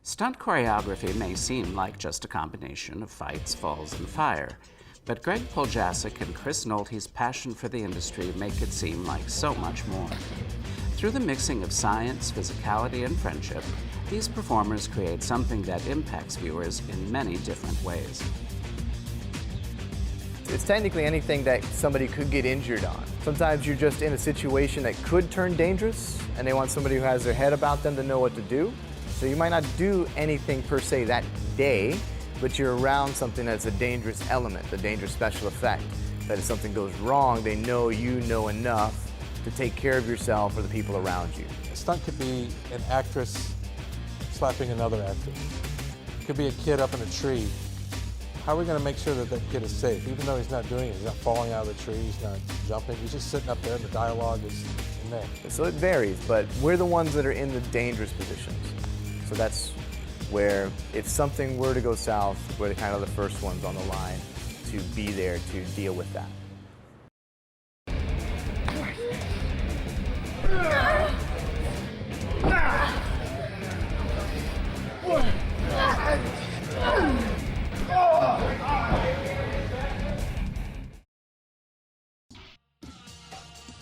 Stunt choreography may seem like just a combination of fights, falls, and fire, but Greg Poljacik and Chris Nolte's passion for the industry make it seem like so much more. Through the mixing of science, physicality, and friendship, these performers create something that impacts viewers in many different ways. It's technically anything that somebody could get injured on. Sometimes you're just in a situation that could turn dangerous, and they want somebody who has their head about them to know what to do. So you might not do anything per se that day, but you're around something that's a dangerous element, a dangerous special effect. That if something goes wrong, they know you know enough to take care of yourself or the people around you. A stunt could be an actress slapping another actress. It could be a kid up in a tree. How are we going to make sure that that kid is safe? Even though he's not doing it, he's not falling out of the tree, he's not jumping, he's just sitting up there and the dialogue is in there. So it varies, but we're the ones that are in the dangerous positions. So that's where if something were to go south, we're kind of the first ones on the line to be there to deal with that.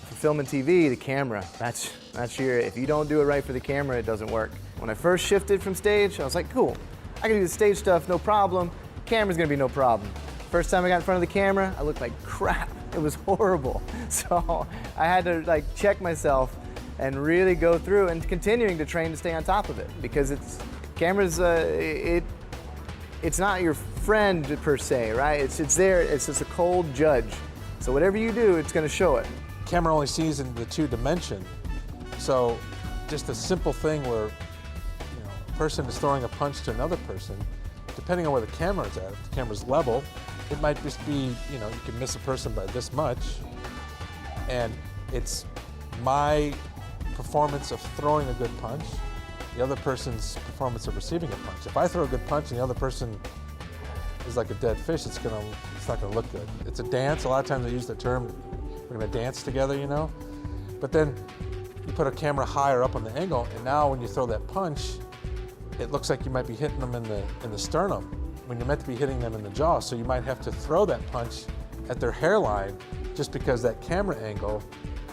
For film and TV, the camera, that's your, if you don't do it right for the camera, it doesn't work. When I first shifted from stage, I was like, cool, I can do the stage stuff, no problem. Camera's gonna be no problem. First time I got in front of the camera, I looked like crap. It was horrible. So I had to like check myself and really go through and continuing to train to stay on top of it, because cameras, it's not your friend per se, right? It's there, it's just a cold judge. So whatever you do, it's gonna show it. Camera only sees in the two dimension, so just a simple thing where a person is throwing a punch to another person, depending on where the camera is at. If the camera's level, it might just be, you can miss a person by this much, and it's my performance of throwing a good punch, the other person's performance of receiving a punch. If I throw a good punch and the other person is like a dead fish, it's not gonna look good. It's a dance. A lot of times they use the term, we're gonna dance together, But then you put a camera higher up on the angle, and now when you throw that punch, it looks like you might be hitting them in the sternum when you're meant to be hitting them in the jaw. So you might have to throw that punch at their hairline just because that camera angle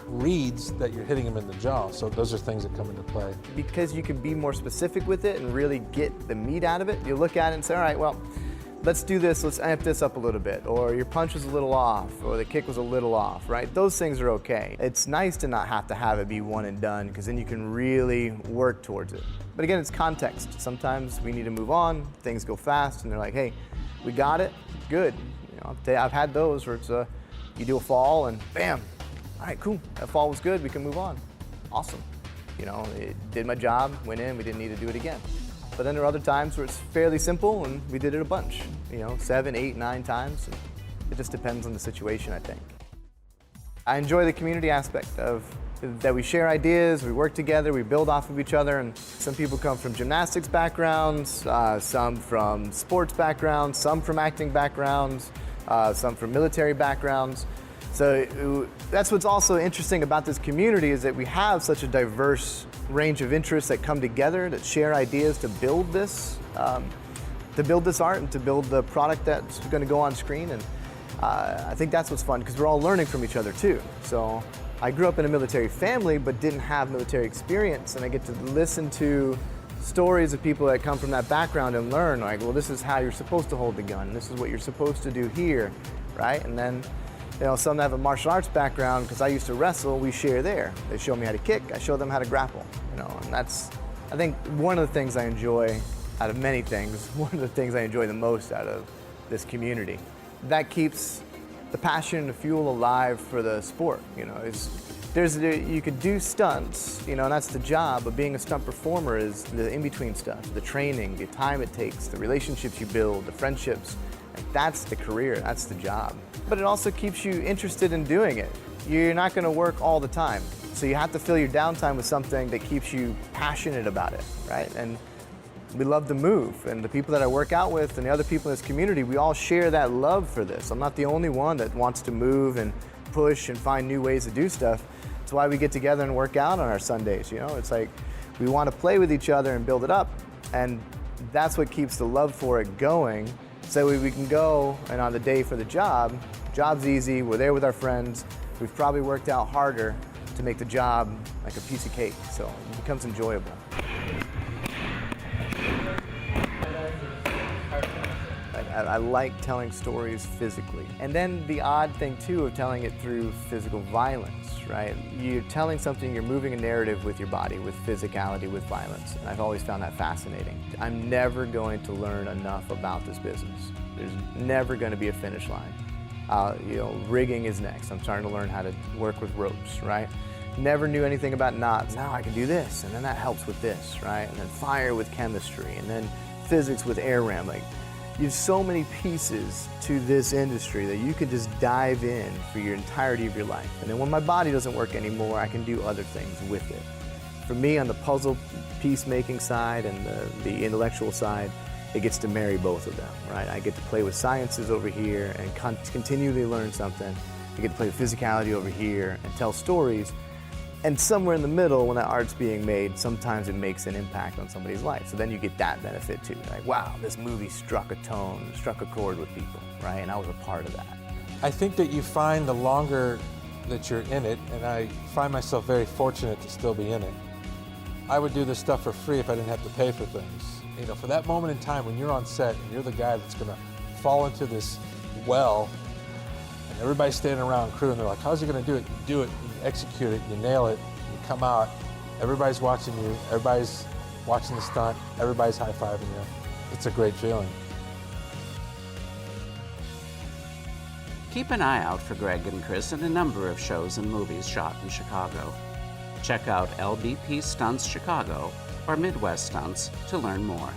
reads that you're hitting them in the jaw. So those are things that come into play. Because you can be more specific with it and really get the meat out of it, you look at it and say, all right, well, let's do this, let's amp this up a little bit, or your punch was a little off, or the kick was a little off, right? Those things are okay. It's nice to not have to have it be one and done, because then you can really work towards it. But again, it's context. Sometimes we need to move on, things go fast, and they're like, hey, we got it, good. I've had those where it's you do a fall and bam, all right, cool, that fall was good, we can move on. Awesome. It did my job, went in, we didn't need to do it again. But then there are other times where it's fairly simple and we did it a bunch, 7, 8, 9 times. It just depends on the situation, I think. I enjoy the community aspect of that we share ideas, we work together, we build off of each other, and some people come from gymnastics backgrounds, some from sports backgrounds, some from acting backgrounds, some from military backgrounds. So that's what's also interesting about this community, is that we have such a diverse range of interests that come together, that share ideas to build this art and to build the product that's going to go on screen. And I think that's what's fun, because we're all learning from each other too. So I grew up in a military family but didn't have military experience, and I get to listen to stories of people that come from that background and learn, like, well, this is how you're supposed to hold the gun, this is what you're supposed to do here, right? And then some that have a martial arts background, because I used to wrestle, we share there. They show me how to kick, I show them how to grapple, and that's, I think, one of the things I enjoy out of many things, one of the things I enjoy the most out of this community. That keeps the passion and the fuel alive for the sport, you could do stunts, and that's the job, but being a stunt performer is the in-between stuff, the training, the time it takes, the relationships you build, the friendships. That's the career, that's the job. But it also keeps you interested in doing it. You're not going to work all the time, so you have to fill your downtime with something that keeps you passionate about it, right? And we love to move, and the people that I work out with and the other people in this community, we all share that love for this. I'm not the only one that wants to move and push and find new ways to do stuff. It's why we get together and work out on our Sundays, It's like we want to play with each other and build it up, and That's what keeps the love for it going, so we can go and on the day for the job's easy, we're there with our friends, we've probably worked out harder to make the job like a piece of cake, so it becomes enjoyable. I like telling stories physically. And then the odd thing too of telling it through physical violence, right? You're telling something, you're moving a narrative with your body, with physicality, with violence. And I've always found that fascinating. I'm never going to learn enough about this business. There's never going to be a finish line. You know, rigging is next. I'm starting to learn how to work with ropes, right? Never knew anything about knots. Now I can do this, and then that helps with this, right? And then fire with chemistry, and then physics with air ram. Like, you have so many pieces to this industry that you can just dive in for your entirety of your life. And then when my body doesn't work anymore, I can do other things with it. For me, on the puzzle piece making side and the intellectual side, it gets to marry both of them, right? I get to play with sciences over here and continually learn something. I get to play with physicality over here and tell stories. And somewhere in the middle, when that art's being made, sometimes it makes an impact on somebody's life. So then you get that benefit too. Like, wow, this movie struck a tone, struck a chord with people, right? And I was a part of that. I think that you find the longer that you're in it, and I find myself very fortunate to still be in it. I would do this stuff for free if I didn't have to pay for things. You know, for that moment in time when you're on set and you're the guy that's gonna fall into this well, and everybody's standing around crew and they're like, how's he gonna do it? You do it, you execute it, you nail it, you come out, everybody's watching you, everybody's watching the stunt, everybody's high-fiving you. It's a great feeling. Keep an eye out for Greg and Chris in a number of shows and movies shot in Chicago. Check out LBP Stunts Chicago or Midwest Stunts to learn more.